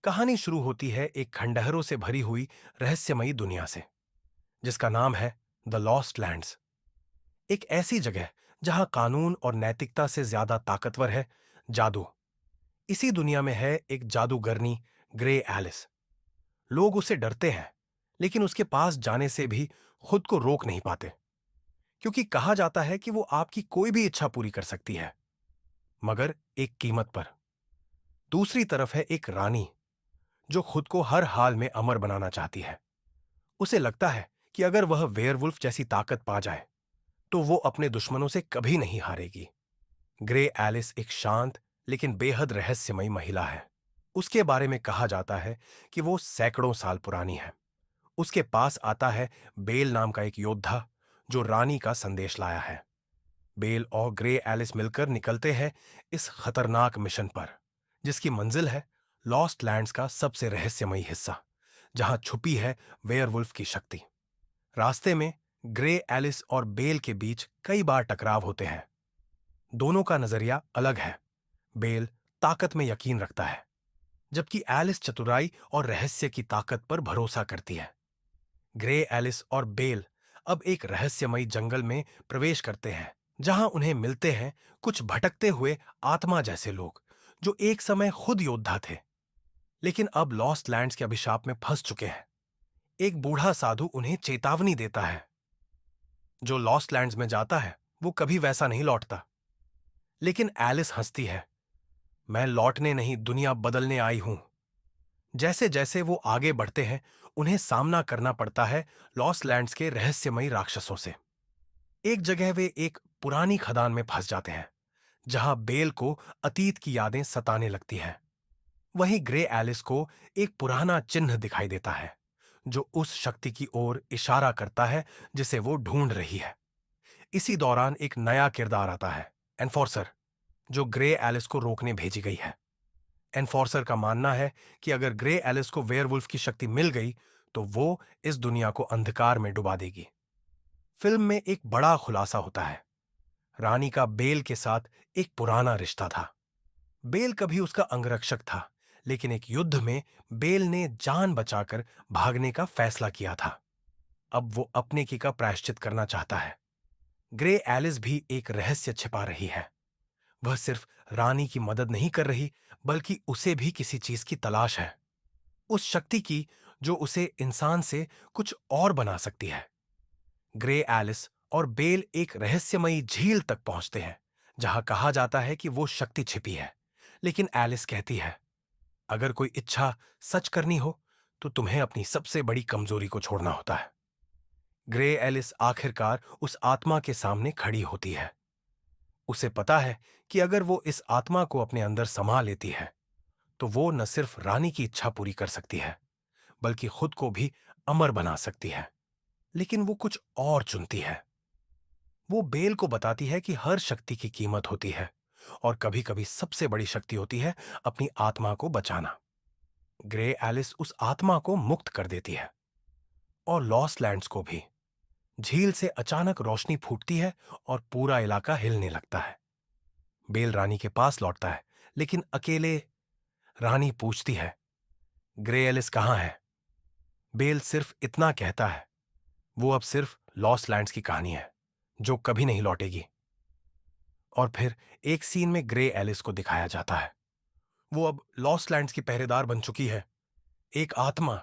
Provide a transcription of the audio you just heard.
कहानी शुरू होती है एक खंडहरों से भरी हुई रहस्यमयी दुनिया से, जिसका नाम है द लॉस्ट लैंड्स। एक ऐसी जगह जहां कानून और नैतिकता से ज्यादा ताकतवर है जादू। इसी दुनिया में है एक जादूगरनी, ग्रे एलिस। लोग उसे डरते हैं, लेकिन उसके पास जाने से भी खुद को रोक नहीं पाते, क्योंकि कहा जाता है कि वो आपकी कोई भी इच्छा पूरी कर सकती है, मगर एक कीमत पर। दूसरी तरफ है एक रानी, जो खुद को हर हाल में अमर बनाना चाहती है। उसे लगता है कि अगर वह वेयरवुल्फ जैसी ताकत पा जाए तो वो अपने दुश्मनों से कभी नहीं हारेगी। ग्रे एलिस एक शांत लेकिन बेहद रहस्यमयी महिला है। उसके बारे में कहा जाता है कि वो सैकड़ों साल पुरानी है। उसके पास आता है बेल नाम का एक योद्धा, जो रानी का संदेश लाया है। बेल और ग्रे एलिस मिलकर निकलते हैं इस खतरनाक मिशन पर, जिसकी मंजिल है लॉस्ट लैंड्स का सबसे रहस्यमयी हिस्सा, जहां छुपी है वेयरवुल्फ की शक्ति। रास्ते में ग्रे एलिस और बेल के बीच कई बार टकराव होते हैं। दोनों का नजरिया अलग है। बेल ताकत में यकीन रखता है, जबकि एलिस चतुराई और रहस्य की ताकत पर भरोसा करती है। ग्रे एलिस और बेल अब एक रहस्यमयी जंगल में प्रवेश करते हैं, जहां उन्हें मिलते हैं कुछ भटकते हुए आत्मा जैसे लोग, जो एक समय खुद योद्धा थे, लेकिन अब लॉस्ट लैंड्स के अभिशाप में फंस चुके हैं। एक बूढ़ा साधु उन्हें चेतावनी देता है, जो लॉस्ट लैंड्स में जाता है वो कभी वैसा नहीं लौटता। लेकिन एलिस हंसती है, मैं लौटने नहीं, दुनिया बदलने आई हूं। जैसे जैसे वो आगे बढ़ते हैं, उन्हें सामना करना पड़ता है लॉस्ट लैंड्स के रहस्यमयी राक्षसों से। एक जगह वे एक पुरानी खदान में फंस जाते हैं, जहां बेल को अतीत की यादें सताने लगती हैं। वहीं ग्रे एलिस को एक पुराना चिन्ह दिखाई देता है, जो उस शक्ति की ओर इशारा करता है जिसे वो ढूंढ रही है। इसी दौरान एक नया किरदार आता है, एनफोर्सर, जो ग्रे एलिस को रोकने भेजी गई है। एनफोर्सर का मानना है कि अगर ग्रे एलिस को वेयरवुल्फ की शक्ति मिल गई तो वो इस दुनिया को अंधकार में डुबा देगी। फिल्म में एक बड़ा खुलासा होता है। रानी का बेल के साथ एक पुराना रिश्ता था। बेल कभी उसका अंगरक्षक था, लेकिन एक युद्ध में बेल ने जान बचाकर भागने का फैसला किया था। अब वो अपने की का प्रायश्चित करना चाहता है। ग्रे एलिस भी एक रहस्य छिपा रही है। वह सिर्फ रानी की मदद नहीं कर रही, बल्कि उसे भी किसी चीज की तलाश है, उस शक्ति की जो उसे इंसान से कुछ और बना सकती है। ग्रे एलिस और बेल एक रहस्यमयी झील तक पहुंचते हैं, जहां कहा जाता है कि वो शक्ति छिपी है। लेकिन एलिस कहती है, अगर कोई इच्छा सच करनी हो तो तुम्हें अपनी सबसे बड़ी कमजोरी को छोड़ना होता है। ग्रे एलिस आखिरकार उस आत्मा के सामने खड़ी होती है। उसे पता है कि अगर वो इस आत्मा को अपने अंदर समा लेती है तो वो न सिर्फ रानी की इच्छा पूरी कर सकती है, बल्कि खुद को भी अमर बना सकती है। लेकिन वो कुछ और चुनती है। वो बेल को बताती है कि हर शक्ति की कीमत होती है, और कभी-कभी सबसे बड़ी शक्ति होती है अपनी आत्मा को बचाना। ग्रे एलिस उस आत्मा को मुक्त कर देती है, और लॉस्ट लैंड्स को भी। झील से अचानक रोशनी फूटती है और पूरा इलाका हिलने लगता है। बेल रानी के पास लौटता है, लेकिन अकेले। रानी पूछती है, ग्रे एलिस कहाँ है? बेल सिर्फ इतना कहता है, वो अब सिर्फ लॉस्ट लैंड्स की कहानी है, जो कभी नहीं लौटेगी। और फिर एक सीन में ग्रे एलिस को दिखाया जाता है। वो अब लॉस्ट लैंड्स की पहरेदार बन चुकी है, एक आत्मा